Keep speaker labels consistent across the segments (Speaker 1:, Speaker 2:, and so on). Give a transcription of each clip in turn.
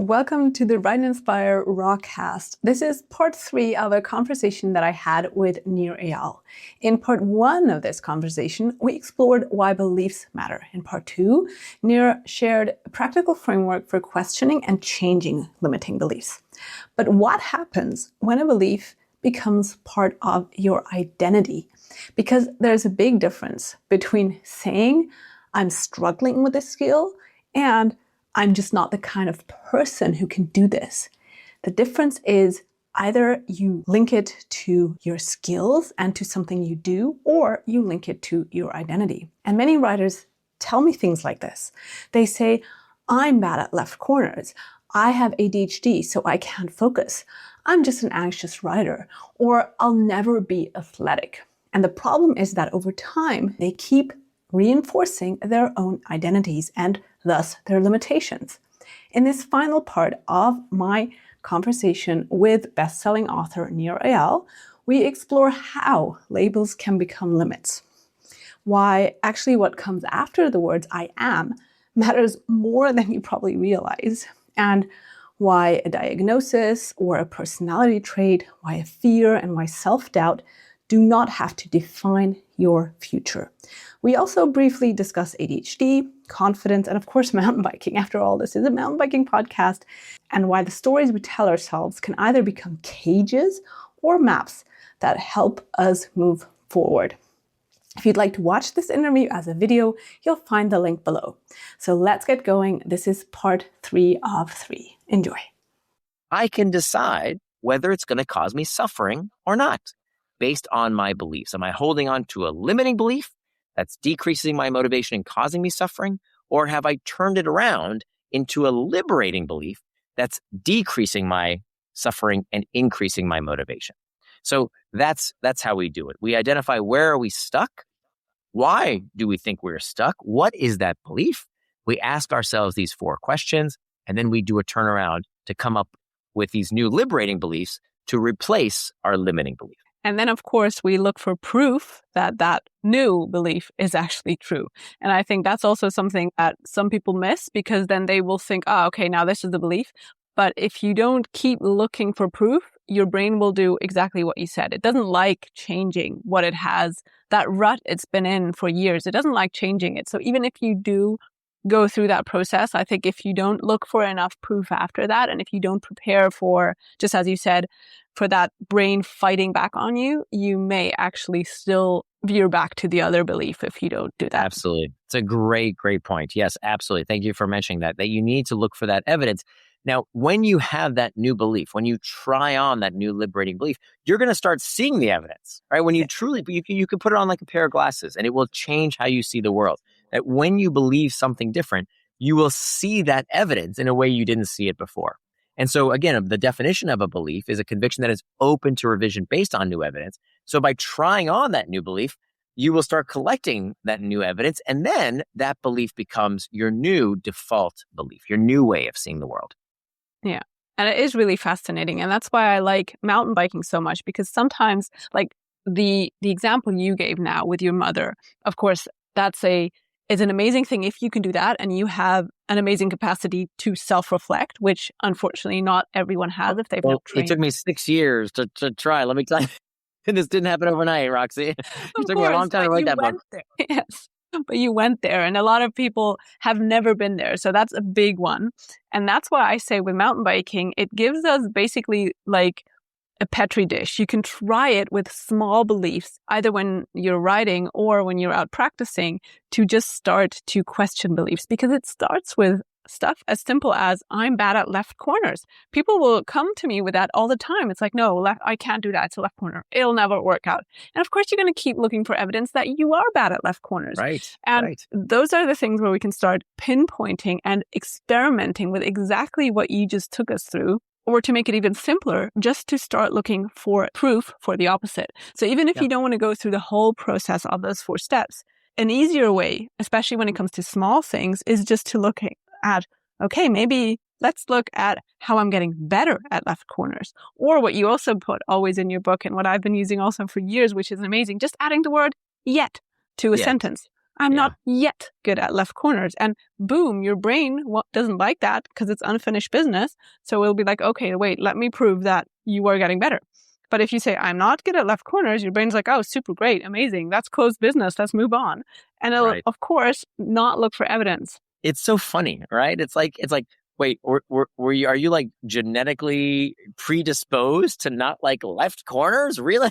Speaker 1: Welcome to the Write and Inspire Rawcast. This is part 3 of a conversation that I had with Nir Eyal. In part 1 of this conversation, we explored why beliefs matter. In part 2, Nir shared a practical framework for questioning and changing limiting beliefs. But what happens when a belief becomes part of your identity? Because there's a big difference between saying, I'm struggling with this skill, and I'm just not the kind of person who can do this. The difference is either you link it to your skills and to something you do, or you link it to your identity. And many writers tell me things like this. They say, I'm bad at left corners. I have ADHD, so I can't focus. I'm just an anxious writer, or I'll never be athletic. And the problem is that over time, they keep reinforcing their own identities and thus their limitations. In this final part of my conversation with best-selling author Nir Eyal, we explore how labels can become limits, why actually what comes after the words I am matters more than you probably realize, and why a diagnosis or a personality trait, why a fear and why self-doubt do not have to define your future. We also briefly discuss ADHD, confidence, and of course mountain biking. After all, this is a mountain biking podcast, and why the stories we tell ourselves can either become cages or maps that help us move forward. If you'd like to watch this interview as a video, you'll find the link below. So let's get going. This is part 3 of 3. Enjoy.
Speaker 2: I can decide whether it's going to cause me suffering or not based on my beliefs. Am I holding on to a limiting belief that's decreasing my motivation and causing me suffering? Or have I turned it around into a liberating belief that's decreasing my suffering and increasing my motivation? So that's how we do it. We identify, where are we stuck? Why do we think we're stuck? What is that belief? We ask ourselves these 4 questions, and then we do a turnaround to come up with these new liberating beliefs to replace our limiting belief.
Speaker 1: And then, of course, we look for proof that that new belief is actually true. And I think that's also something that some people miss, because then they will think, oh, okay, now this is the belief. But if you don't keep looking for proof, your brain will do exactly what you said. It doesn't like changing what it has, that rut it's been in for years. It doesn't like changing it. So even if you do go through that process, I think if you don't look for enough proof after that, and if you don't prepare for, just as you said, for that brain fighting back on you, you may actually still veer back to the other belief if you don't do that.
Speaker 2: Absolutely. It's a great point. Yes, absolutely. Thank you for mentioning that you need to look for that evidence. Now, when you have that new belief, when you try on that new liberating belief, you're going to start seeing the evidence, right? When you truly, you can put it on like a pair of glasses, and it will change how you see the world. That when you believe something different, you will see that evidence in a way you didn't see it before. And so again, the definition of a belief is a conviction that is open to revision based on new evidence. So by trying on that new belief, you will start collecting that new evidence, and then that belief becomes your new default belief, your new way of seeing the world.
Speaker 1: Yeah. And it is really fascinating. And that's why I like mountain biking so much, because sometimes, like the example you gave now with your mother, of course, it's an amazing thing if you can do that and you have an amazing capacity to self-reflect, which unfortunately not everyone has if they've not trained.
Speaker 2: It took me 6 years to try. Let me tell you, this didn't happen overnight, Roxy. It took me a long time to write that book.
Speaker 1: Yes, but you went there, and a lot of people have never been there. So that's a big one. And that's why I say with mountain biking, it gives us basically like a Petri dish. You can try it with small beliefs, either when you're writing or when you're out practicing, to just start to question beliefs, because it starts with stuff as simple as I'm bad at left corners. People will come to me with that all the time. It's like, no, I can't do that. It's a left corner. It'll never work out. And of course, you're going to keep looking for evidence that you are bad at left corners.
Speaker 2: Right.
Speaker 1: And those are the things where we can start pinpointing and experimenting with exactly what you just took us through. Or to make it even simpler, just to start looking for proof for the opposite. So even if you don't want to go through the whole process of those 4 steps, an easier way, especially when it comes to small things, is just to look at, okay, maybe let's look at how I'm getting better at left corners. Or what you also put always in your book, and what I've been using also for years, which is amazing, just adding the word yet to a sentence. I'm
Speaker 2: Yeah.
Speaker 1: not yet good at left corners. And boom, your brain doesn't like that because it's unfinished business. So it'll be like, okay, wait, let me prove that you are getting better. But if you say, I'm not good at left corners, your brain's like, oh, super great, amazing. That's closed business. Let's move on. And it'll,
Speaker 2: Right.
Speaker 1: of course, not look for evidence.
Speaker 2: It's so funny, right? It's like, wait, are you like genetically predisposed to not like left corners? Really?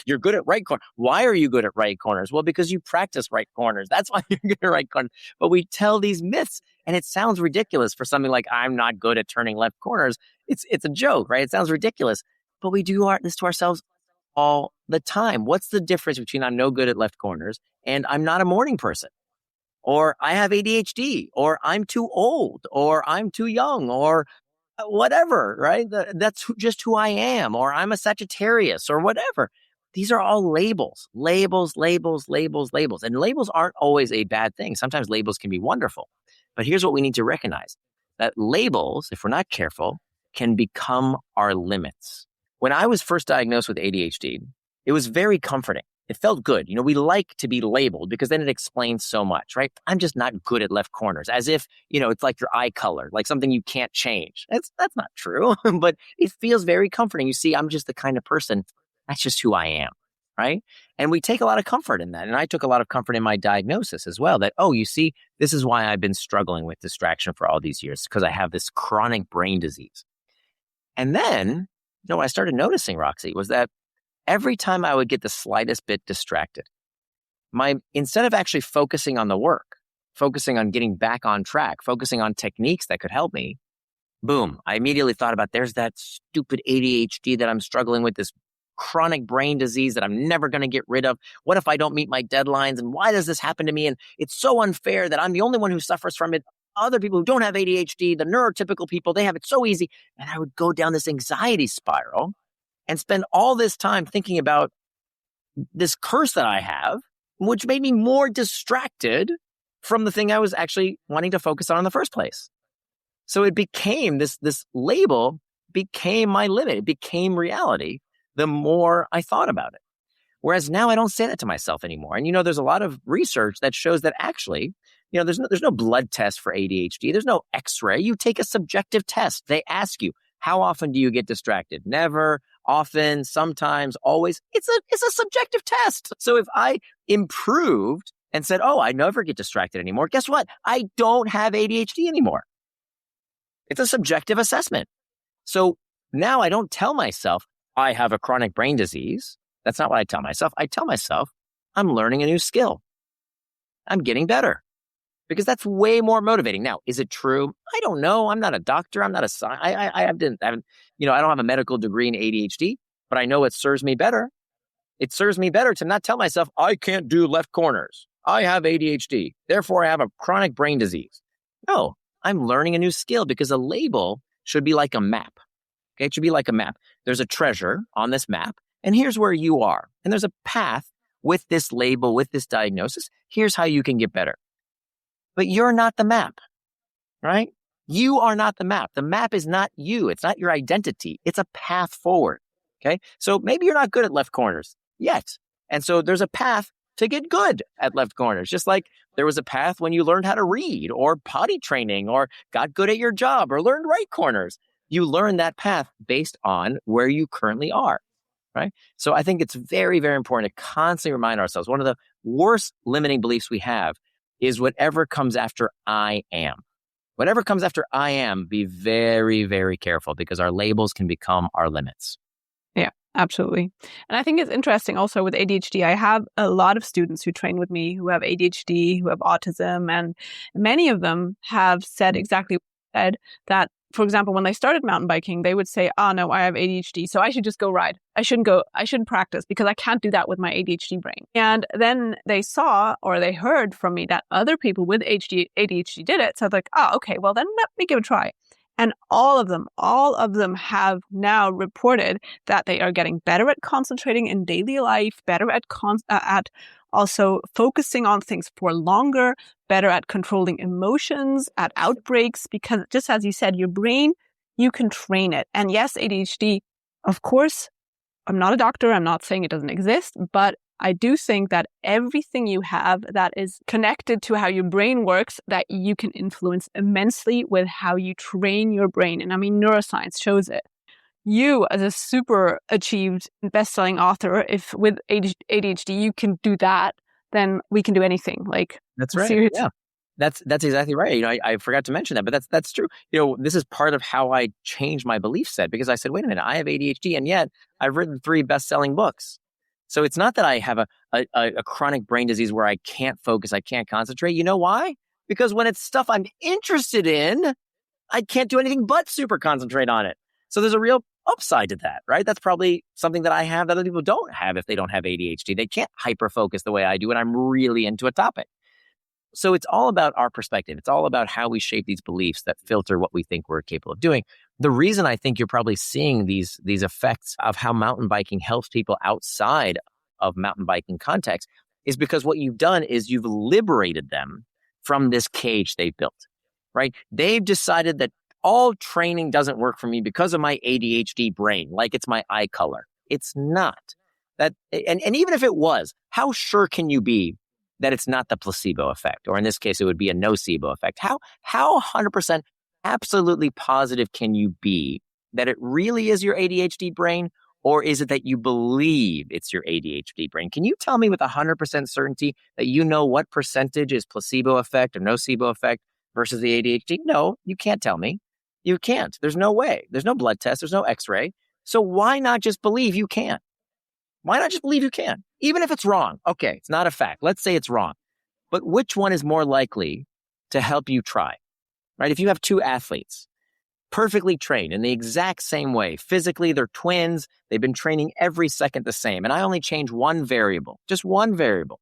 Speaker 2: You're good at right corner. Why are you good at right corners? Well, because you practice right corners. That's why you're good at right corners. But we tell these myths, and it sounds ridiculous for something like I'm not good at turning left corners. It's a joke, right? It sounds ridiculous, but we do this to ourselves all the time. What's the difference between I'm no good at left corners and I'm not a morning person? Or I have ADHD, or I'm too old, or I'm too young, or whatever, right? That's just who I am, or I'm a Sagittarius, or whatever. These are all labels, labels, labels, labels, labels. And labels aren't always a bad thing. Sometimes labels can be wonderful. But here's what we need to recognize, that labels, if we're not careful, can become our limits. When I was first diagnosed with ADHD, it was very comforting. It felt good. We like to be labeled because then it explains so much, right? I'm just not good at left corners, as if, it's like your eye color, like something you can't change. That's not true, but it feels very comforting. You see, I'm just the kind of person, that's just who I am, right? And we take a lot of comfort in that. And I took a lot of comfort in my diagnosis as well, that, oh, you see, this is why I've been struggling with distraction for all these years, because I have this chronic brain disease. And then, what I started noticing, Roxy, was that every time I would get the slightest bit distracted, instead of actually focusing on the work, focusing on getting back on track, focusing on techniques that could help me, boom, I immediately thought about, there's that stupid ADHD that I'm struggling with, this chronic brain disease that I'm never going to get rid of. What if I don't meet my deadlines? And why does this happen to me? And it's so unfair that I'm the only one who suffers from it. Other people who don't have ADHD, the neurotypical people, they have it so easy. And I would go down this anxiety spiral and spend all this time thinking about this curse that I have, which made me more distracted from the thing I was actually wanting to focus on in the first place. So it became this label became my limit. It became reality the more I thought about it. Whereas now I don't say that to myself anymore. And there's a lot of research that shows that actually, there's no blood test for ADHD. There's no X-ray. You take a subjective test. They ask you, how often do you get distracted? Never, often, sometimes, always. It's a subjective test. So if I improved and said, oh, I never get distracted anymore, guess what? I don't have ADHD anymore. It's a subjective assessment. So now I don't tell myself I have a chronic brain disease. That's not what I tell myself. I tell myself I'm learning a new skill. I'm getting better. Because that's way more motivating. Now, is it true? I don't know. I'm not a doctor. I'm not a scientist. I don't have a medical degree in ADHD, but I know it serves me better. It serves me better to not tell myself I can't do left corners. I have ADHD. Therefore, I have a chronic brain disease. No, I'm learning a new skill, because a label should be like a map. Okay, it should be like a map. There's a treasure on this map, and here's where you are. And there's a path with this label, with this diagnosis. Here's how you can get better. But you're not the map, right? You are not the map. The map is not you. It's not your identity. It's a path forward, okay? So maybe you're not good at left corners yet. And so there's a path to get good at left corners, just like there was a path when you learned how to read or potty training or got good at your job or learned right corners. You learn that path based on where you currently are, right? So I think it's very, very important to constantly remind ourselves, one of the worst limiting beliefs we have is whatever comes after I am. Whatever comes after I am, be very, very careful, because our labels can become our limits.
Speaker 1: Yeah, absolutely. And I think it's interesting also with ADHD. I have a lot of students who train with me who have ADHD, who have autism, and many of them have said exactly what you said, that, for example, when they started mountain biking, they would say, oh no, I have ADHD, so I should just go ride. I shouldn't practice because I can't do that with my ADHD brain. And then they saw, or they heard from me, that other people with ADHD did it. So it's like, oh, okay, well then let me give it a try. And all of them have now reported that they are getting better at concentrating in daily life, better at also focusing on things for longer, better at controlling emotions, at outbreaks, because just as you said, your brain, you can train it. And yes, ADHD, of course, I'm not a doctor. I'm not saying it doesn't exist, but I do think that everything you have that is connected to how your brain works, that you can influence immensely with how you train your brain. And I mean, neuroscience shows it. You, as a super achieved best-selling author, if with ADHD you can do that, then we can do anything. Like,
Speaker 2: That's right.
Speaker 1: seriously.
Speaker 2: Yeah. That's exactly right. You know, I forgot to mention that, but that's true. You know, this is part of how I changed my belief set, because I said, wait a minute, I have ADHD, and yet I've written 3 best-selling books. So it's not that I have a chronic brain disease where I can't focus, I can't concentrate. You know why? Because when it's stuff I'm interested in, I can't do anything but super concentrate on it. So there's a real upside to that, right? That's probably something that I have that other people don't have if they don't have ADHD. They can't hyper focus the way I do when I'm really into a topic. So it's all about our perspective. It's all about how we shape these beliefs that filter what we think we're capable of doing. The reason I think you're probably seeing these effects of how mountain biking helps people outside of mountain biking context is because what you've done is you've liberated them from this cage they've built, right? They've decided that all training doesn't work for me because of my ADHD brain, like it's my eye color. It's not. And even if it was, how sure can you be that it's not the placebo effect? Or in this case, it would be a nocebo effect. How 100% absolutely positive can you be that it really is your ADHD brain? Or is it that you believe it's your ADHD brain? Can you tell me with 100% certainty that you know what percentage is placebo effect or nocebo effect versus the ADHD? No, you can't tell me. You can't. There's no way. There's no blood test. There's no x-ray. So why not just believe you can? Why not just believe you can? Even if it's wrong. Okay, it's not a fact. Let's say it's wrong. But which one is more likely to help you try, right? If you have 2 athletes, perfectly trained in the exact same way, physically, they're twins, they've been training every second the same, and I only change one variable, just one variable.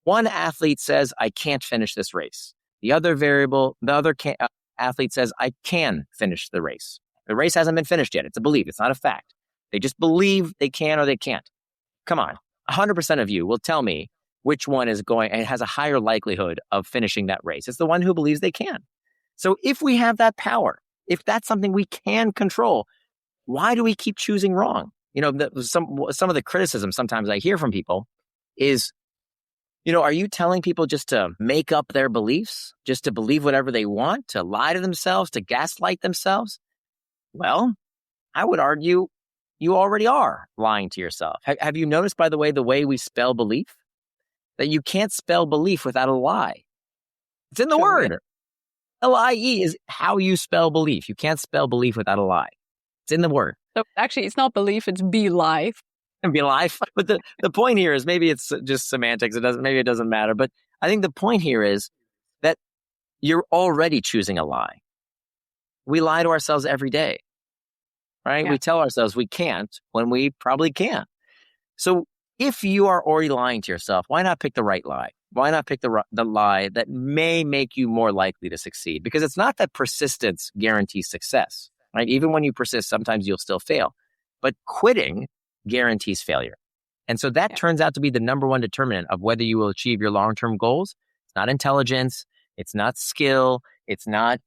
Speaker 2: One athlete says, I can't finish this race. The other athlete says, I can finish the race. The race hasn't been finished yet. It's a belief. It's not a fact. They just believe they can or they can't. Come on, 100% of you will tell me which one is going and has a higher likelihood of finishing that race. It's the one who believes they can. So if we have that power, if that's something we can control, why do we keep choosing wrong? You know, some of the criticism sometimes I hear from people is, you know, are you telling people just to make up their beliefs, just to believe whatever they want, to lie to themselves, to gaslight themselves? Well, I would argue you already are lying to yourself. Have you noticed, by the way we spell belief? That you can't spell belief without a lie. It's in the word. L-I-E is how you spell belief. You can't spell belief without a lie. It's in the word.
Speaker 1: So actually, it's not belief, it's be life.
Speaker 2: And be life. But the point here is, maybe it's just semantics. Maybe it doesn't matter. But I think the point here is that you're already choosing a lie. We lie to ourselves every day. Right? Yeah. We tell ourselves we can't when we probably can. So if you are already lying to yourself, why not pick the right lie? Why not pick the lie that may make you more likely to succeed? Because it's not that persistence guarantees success, right? Even when you persist, sometimes you'll still fail. But quitting guarantees failure. And so that turns out to be the number one determinant of whether you will achieve your long-term goals. It's not intelligence. It's not skill. It's not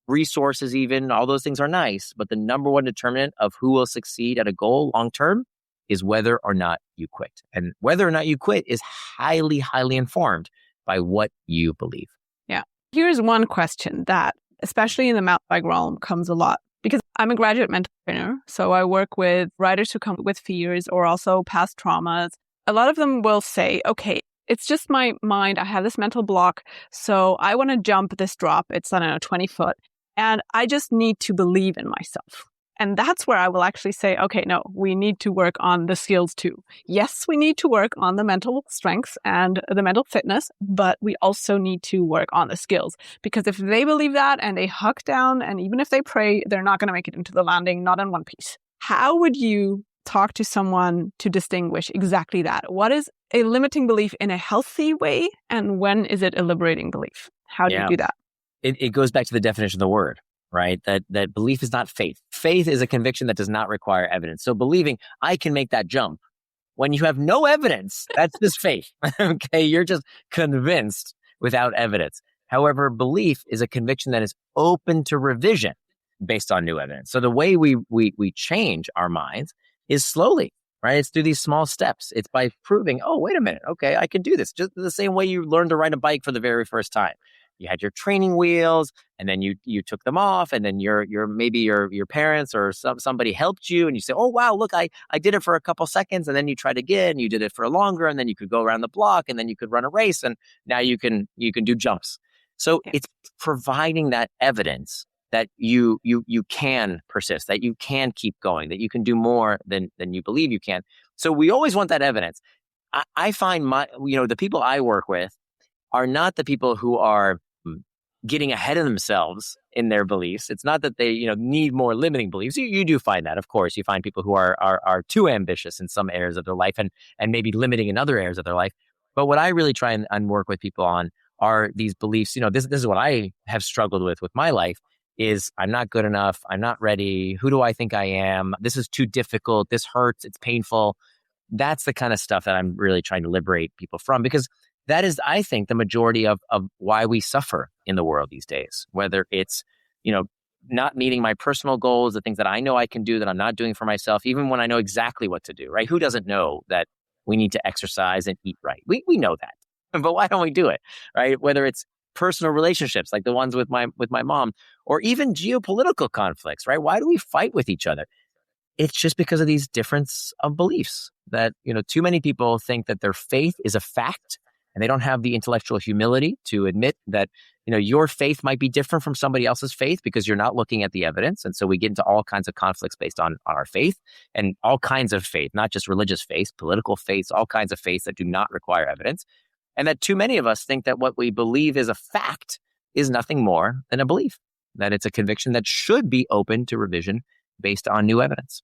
Speaker 2: resources even. All those things are nice. But the number one determinant of who will succeed at a goal long-term is whether or not you quit. And whether or not you quit is highly, highly informed by what you believe.
Speaker 1: Yeah. Here's one question that, especially in the mountain bike realm, comes a lot. Because I'm a graduate mental trainer, so I work with riders who come with fears or also past traumas. A lot of them will say, okay, it's just my mind. I have this mental block, so I want to jump this drop. It's, I don't know, 20 foot. And I just need to believe in myself. And that's where I will actually say, okay, no, we need to work on the skills too. Yes, we need to work on the mental strength and the mental fitness, but we also need to work on the skills. Because if they believe that and they huck down, and even if they pray, they're not going to make it into the landing, not in one piece. How would you talk to someone to distinguish exactly that? What is a limiting belief in a healthy way? And when is it a liberating belief? How do you do that?
Speaker 2: It goes back to the definition of the word, right? That belief is not faith. Faith is a conviction that does not require evidence. So believing I can make that jump when you have no evidence, that's just faith. Okay, you're just convinced without evidence. However, belief is a conviction that is open to revision based on new evidence. So the way we change our minds is slowly. right? It's through these small steps. It's by proving, oh, wait a minute, okay, I can do this. Just the same way you learned to ride a bike for the very first time. You had your training wheels, and then you took them off, and then your parents or somebody helped you, and you say, oh wow, look, I did it for a couple seconds, and then you tried again, you did it for longer, and then you could go around the block, and then you could run a race, and now you can do jumps. So it's providing that evidence that you can persist, that you can keep going, that you can do more than you believe you can. So we always want that evidence. I find the people I work with are not the people who are getting ahead of themselves in their beliefs. It's not that they need more limiting beliefs. You do find that, of course. You find people who are too ambitious in some areas of their life and maybe limiting in other areas of their life. But what I really try and work with people on are these beliefs. This is what I have struggled with my life. Is I'm not good enough. I'm not ready. Who do I think I am? This is too difficult. This hurts. It's painful. That's the kind of stuff that I'm really trying to liberate people from, because that is, I think, the majority of why we suffer in the world these days, whether it's, not meeting my personal goals, the things that I know I can do that I'm not doing for myself, even when I know exactly what to do, right? Who doesn't know that we need to exercise and eat right? We know that, but why don't we do it, right? Whether it's personal relationships like the ones with my mom, or even geopolitical conflicts, right? Why do we fight with each other? It's just because of these difference of beliefs that, too many people think that their faith is a fact, and they don't have the intellectual humility to admit that, your faith might be different from somebody else's faith because you're not looking at the evidence. And so we get into all kinds of conflicts based on our faith, and all kinds of faith, not just religious faith, political faiths, all kinds of faiths that do not require evidence. And that too many of us think that what we believe is a fact is nothing more than a belief, that it's a conviction that should be open to revision based on new evidence.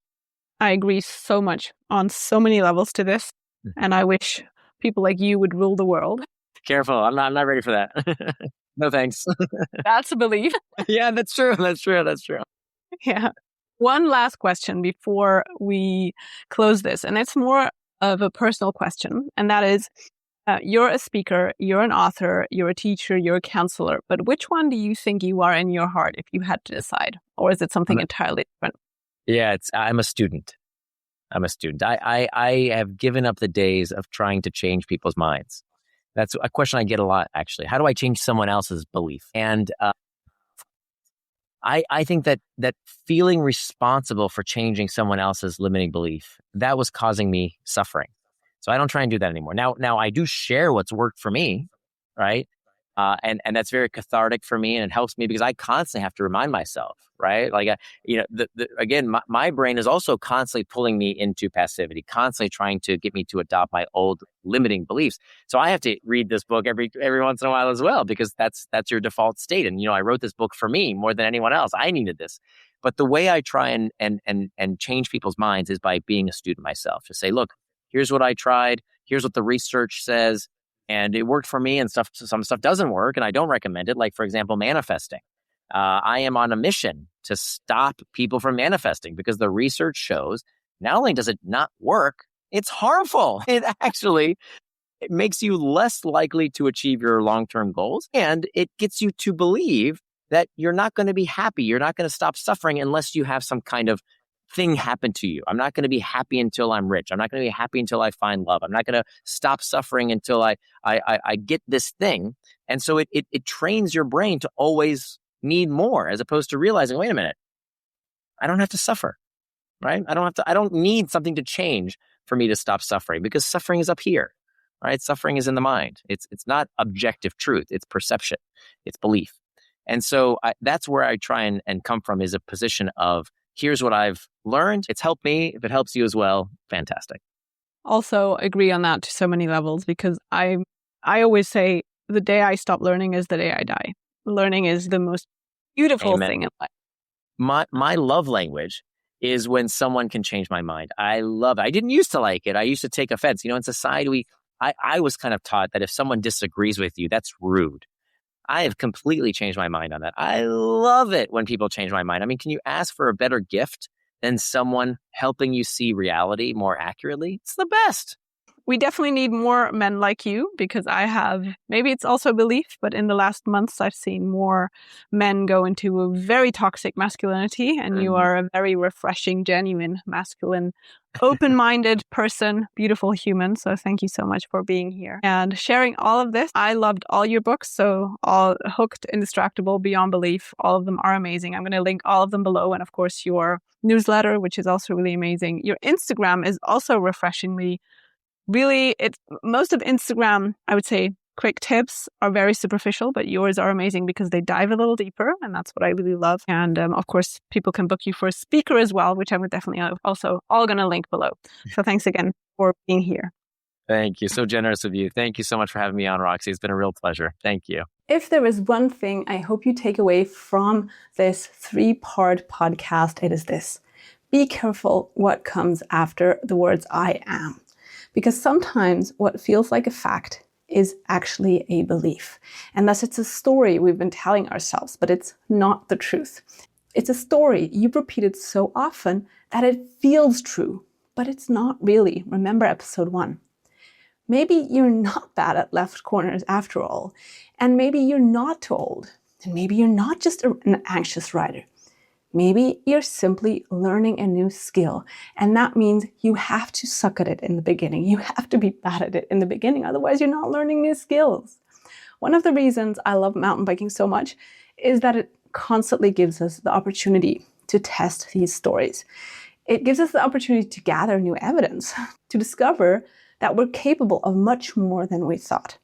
Speaker 1: I agree so much on so many levels to this. And I wish people like you would rule the world.
Speaker 2: Careful. I'm not ready for that. No, thanks.
Speaker 1: That's a belief.
Speaker 2: Yeah, that's true. That's true.
Speaker 1: Yeah. One last question before we close this, and it's more of a personal question. And that is, you're a speaker, you're an author, you're a teacher, you're a counselor, but which one do you think you are in your heart if you had to decide? Or is it something entirely different?
Speaker 2: Yeah, I'm a student. I have given up the days of trying to change people's minds. That's a question I get a lot, actually. How do I change someone else's belief? And I think that feeling responsible for changing someone else's limiting belief, that was causing me suffering. So I don't try and do that anymore. Now I do share what's worked for me, right? And that's very cathartic for me, and it helps me because I constantly have to remind myself, right? Like, again, my brain is also constantly pulling me into passivity, constantly trying to get me to adopt my old limiting beliefs. So I have to read this book every once in a while as well, because that's your default state. And I wrote this book for me more than anyone else. I needed this. But the way I try and change people's minds is by being a student myself. To say, look, here's what I tried. Here's what the research says. And it worked for me, and some stuff doesn't work, and I don't recommend it. Like, for example, manifesting. I am on a mission to stop people from manifesting because the research shows not only does it not work, it's harmful. It makes you less likely to achieve your long-term goals, and it gets you to believe that you're not going to be happy. You're not going to stop suffering unless you have some kind of thing happen to you. I'm not going to be happy until I'm rich. I'm not going to be happy until I find love. I'm not going to stop suffering until I get this thing. And so it trains your brain to always need more, as opposed to realizing, wait a minute, I don't have to suffer, right? I don't need something to change for me to stop suffering, because suffering is up here, right? Suffering is in the mind. It's not objective truth. It's perception. It's belief. And so that's where I try and come from, is a position of, here's what I've learned. It's helped me. If it helps you as well, fantastic.
Speaker 1: Also agree on that to so many levels, because I always say the day I stop learning is the day I die. Learning is the most beautiful
Speaker 2: Amen.
Speaker 1: thing in life.
Speaker 2: My love language is when someone can change my mind. I love it. I didn't used to like it. I used to take offense. In society, I was kind of taught that if someone disagrees with you, that's rude. I have completely changed my mind on that. I love it when people change my mind. I mean, can you ask for a better gift than someone helping you see reality more accurately? It's the best.
Speaker 1: we definitely need more men like you, because I have, maybe it's also a belief, but in the last months, I've seen more men go into a very toxic masculinity, and you are a very refreshing, genuine, masculine, open-minded person, beautiful human. So thank you so much for being here and sharing all of this. I loved all your books. So all Hooked, Indistractable, Beyond Belief, all of them are amazing. I'm going to link all of them below. And of course, your newsletter, which is also really amazing. Your Instagram is also refreshingly, really, most of Instagram, I would say, quick tips are very superficial, but yours are amazing because they dive a little deeper, and that's what I really love. And of course, people can book you for a speaker as well, which I would definitely also all going to link below. So thanks again for being here.
Speaker 2: Thank you. So generous of you. Thank you so much for having me on, Roxy. It's been a real pleasure. Thank you.
Speaker 1: If there is one thing I hope you take away from this 3-part podcast, it is this: be careful what comes after the words "I am." Because sometimes what feels like a fact is actually a belief. And thus it's a story we've been telling ourselves, but it's not the truth. It's a story you've repeated so often that it feels true, but it's not really. Remember episode 1. Maybe you're not bad at left corners after all. And maybe you're not too old. And maybe you're not just an anxious writer. Maybe you're simply learning a new skill, and that means you have to suck at it in the beginning. You have to be bad at it in the beginning, otherwise you're not learning new skills. One of the reasons I love mountain biking so much is that it constantly gives us the opportunity to test these stories. It gives us the opportunity to gather new evidence, to discover that we're capable of much more than we thought.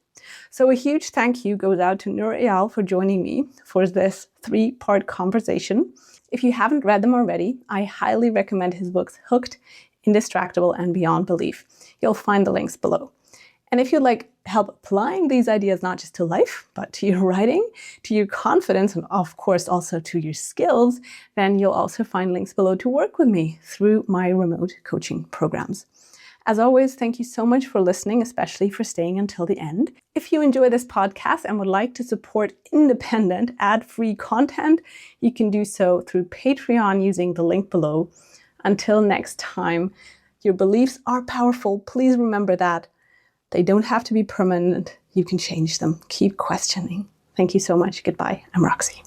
Speaker 1: So a huge thank you goes out to Nir Eyal for joining me for this 3-part conversation. If you haven't read them already, I highly recommend his books Hooked, Indistractable, and Beyond Belief. You'll find the links below. And if you'd like help applying these ideas not just to life, but to your writing, to your confidence, and of course also to your skills, then you'll also find links below to work with me through my remote coaching programs. As always, thank you so much for listening, especially for staying until the end. If you enjoy this podcast and would like to support independent, ad-free content, you can do so through Patreon using the link below. Until next time, your beliefs are powerful. Please remember that. They don't have to be permanent. You can change them. Keep questioning. Thank you so much. Goodbye. I'm Roxy.